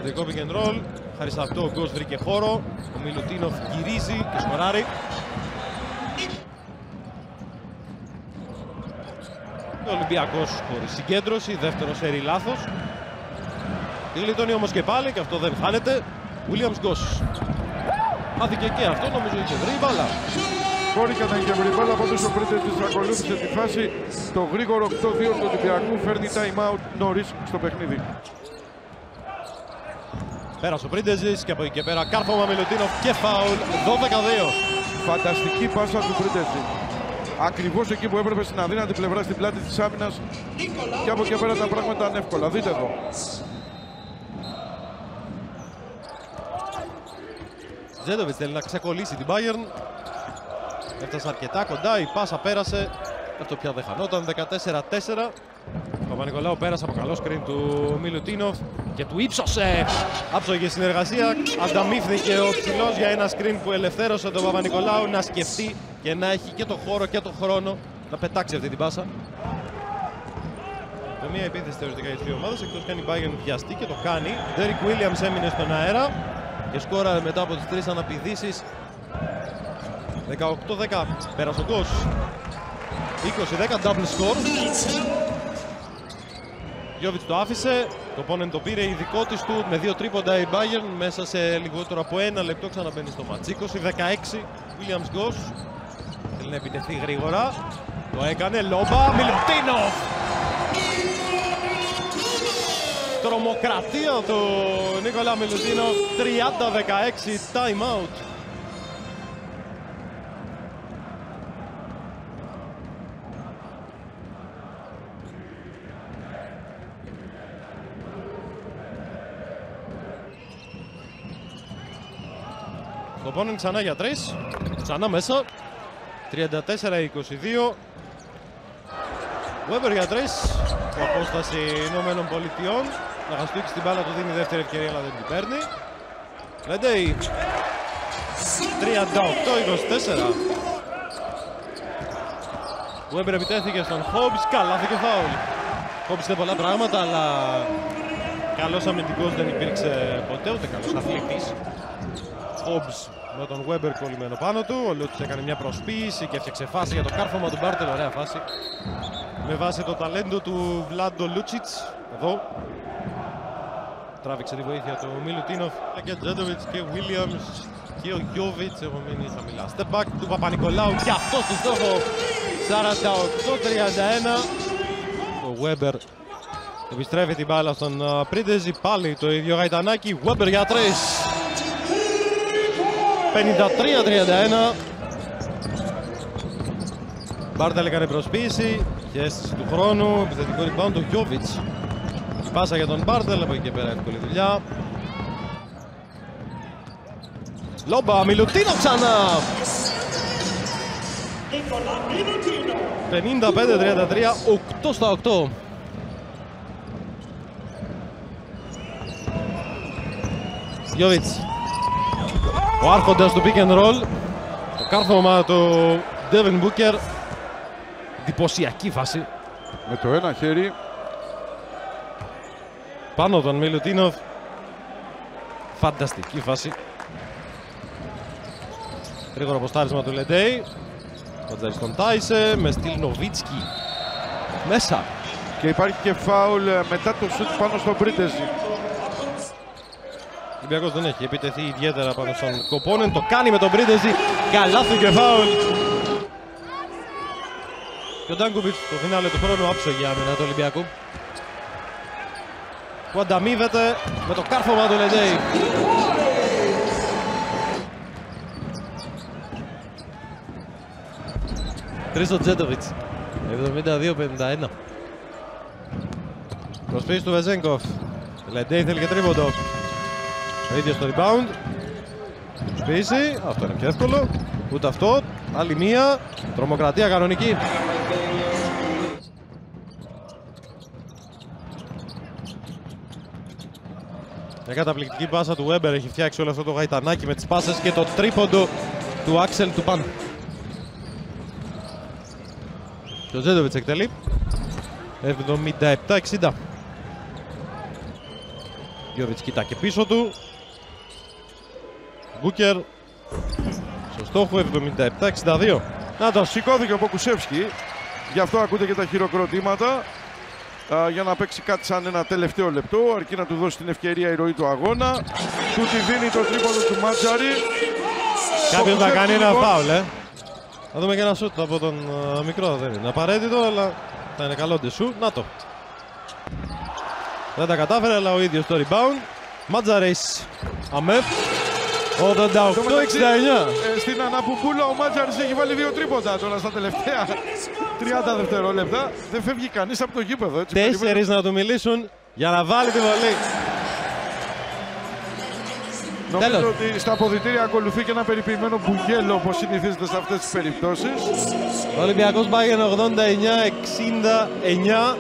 Κεντρικό pick and roll. Χάρη σε αυτό ο Γκος βρήκε χώρο. Ο Μιλουτίνοφ γυρίζει και σκοράρει. Ο Ολυμπιακός χωρίς συγκέντρωση, δεύτερο σέρι λάθος. Τη γλιτώνει όμως και πάλι και αυτό δεν χάνεται. Williams Γκος. Χάθηκε και αυτό, νομίζω είχε βρει μπάλα. Μπορεί και να είχε βρει μπάλα, πάντως ο Πρίτεζης ακολούθησε τη φάση. Το γρήγορο 8-2 του Ολυμπιακού φέρνει time out νωρίς στο παιχνίδι. Πέρασε ο Πρίτεζης και από εκεί και πέρα κάρφωμα Μιλουτίνοφ και φάουλ. 12-2. Φανταστική πάσα του Πρίτεζη. Ακριβώς εκεί που έπρεπε στην αδύνατη πλευρά, στην πλάτη της άμυνας. Και από εκεί πέρα τα πράγματα είναι εύκολα. Δείτε εδώ. Τζέντοβιτς θέλει να ξεκολλήσει την Bayern. Έφτασε αρκετά κοντά, η πάσα πέρασε. Αυτό πια δεν χανόταν, 14-4. Ο Παπα-Νικολάου πέρασε από καλό σκριν του Μιλουτίνοφ και του ύψωσε. Άψογε συνεργασία. Ανταμείφθηκε ο ψηλός για ένα σκριν που ελευθέρωσε τον Παπα-Νικολάου να σκεφτεί και να έχει και το χώρο και το χρόνο να πετάξει αυτή την πάσα. Με μία επίθεση θεωρητικά για τις δύο ομάδες, εκτός κάνει η Bayern βιαστεί και το κάνει. Derrick Williams έμεινε στον αέρα και σκόραρε μετά από τις τρεις αναπηδήσεις. 18-10 πέρασε ο Γκος. 20-10 double score. Γιώβιτς το άφησε, το opponent το πήρε ειδικό της του με 2 τρίποντα η Bayern μέσα σε λιγότερο από 1 λεπτό ξαναμπαίνει στο μάτς. 20-16 Williams Γκος. Θέλει να επιτεθεί γρήγορα. Το έκανε, λόμπα, Μιλουτίνοφ. Τρομοκρατία του Νίκολα Μιλουτίνοφ. 30-16 time out. Το opponent ξανά για 3, ξανά μέσα, 34-22. Weber για 3, η απόσταση Ηνωμένων Πολιτειών. Να χαστούξει την μπάλα, του δίνει δεύτερη ευκαιρία αλλά δεν την παίρνει. Λεντέι, 38-24. Weber επιτέθηκε στον Hobbs, καλάθι και φάουλ. Hobbs δεν πολλά πράγματα, αλλά καλός αμυντικός δεν υπήρξε ποτέ, ούτε καλός αθλητής. Hobbs με τον Weber κολλημένο πάνω του. Ο Λούτσιτς έκανε μια προσποίηση και έφτιαξε φάση για το κάρφωμα του Μπάρτελ. Ωραία φάση. Με βάση το ταλέντο του Βλάντο Λούτσιτς. Εδώ. Τράβηξε τη βοήθεια του Μιλουτίνοφ και Τζέντοβιτς και Williams και ο Γιώβιτς. Έχω μείνει χαμηλά. Step back του Παπα-Νικολάου και αυτό στο στόχο. 48-31. Ο Weber επιστρέφει την μπάλα στον Πρίντεζη. Πάλι το ίδιο γαϊτανάκι. Weber για 3. 53-31. Μπάρτελ έκανε προσποίηση και αίσθηση του χρόνου. Επιθετικό rebound του Γιώβιτς. Η πάσα για τον Μπάρτελ, από εκεί και πέρα εύκολη δουλειά. Λόμπα, Μιλουτίνο ξανά. 55-33, 8 στα 8. Γιώβιτς. Ο άρχοντας του pick and roll. Το κάρφωμα του Devin Booker. Εντυπωσιακή φάση. Με το ένα χέρι. Πάνω τον Μιλουτίνοφ. Φανταστική φάση. Γρήγορο αποστάρισμα του Λεντέι. Πατζάρι στον Τάισε με στυλ Νοβίτσκι. Μέσα. Και υπάρχει και φάουλ μετά το σουτ πάνω στον Πρίτεζη. Ο Ολυμπιακός δεν έχει επιτεθεί ιδιαίτερα πάνω στον Κοπόνεν. Το κάνει με τον Πρίτεζη. Καλάθι και φάουλ. Και ο Ντάνκοβιτς το φινάλε του χρόνου άψογε άμυνα του Ολυμπιακού. Που ανταμείβεται με το κάρφωμα του Λεντέι. Τρεις ο Τζέντοβιτς. 72-51. Προσφύγει του Βεζέγκοφ. Λεντέι θέλει και τρίποντο. Ο ίδιος στο rebound. Σπίση. Αυτό είναι πιο εύκολο. Ούτε αυτό. Άλλη μία. Τρομοκρατία κανονική. Μια καταπληκτική πάσα του Weber. Έχει φτιάξει όλο αυτό το γαϊτανάκι με τις πάσες και το τρίποντο του Άξελ του Παν. Και ο Τζέντοβιτς εκτελεί. 77-60. Γιώβιτς κοιτά και πίσω του. Μπούκερ. Στο στόχο 77-62. Να το σηκώθηκε ο Ποκουσεύσκι. Γι' αυτό ακούτε και τα χειροκροτήματα. Για να παίξει κάτι σαν ένα τελευταίο λεπτό, αρκεί να του δώσει την ευκαιρία η ροή του αγώνα. Του τη δίνει το τρίποντο του Μάτζαρη. Κάποιος θα κάνει ένα φάουλ, Θα δούμε και ένα σούτ από τον μικρό, δεν είναι απαραίτητο, αλλά θα είναι καλό ντεσού. Να το. Δεν τα κατάφερε, αλλά ο ίδιος το rebound. Μάτζαρης, Αμέφ. 88-69. Στην αναπουπούλα ο Μάτζαρης έχει βάλει 2 τρίποντα τώρα στα τελευταία 30 δευτερόλεπτα. Δεν φεύγει κανείς από το γήπεδο. 4 να του μιλήσουν για να βάλει τη βολή. Νομίζω ότι στα αποδυτήρια ακολουθεί και ένα περιποιημένο μπουγέλο, όπως συνηθίζεται σε αυτές τις περιπτώσεις. Ο Ολυμπιακός Bayern 89-69.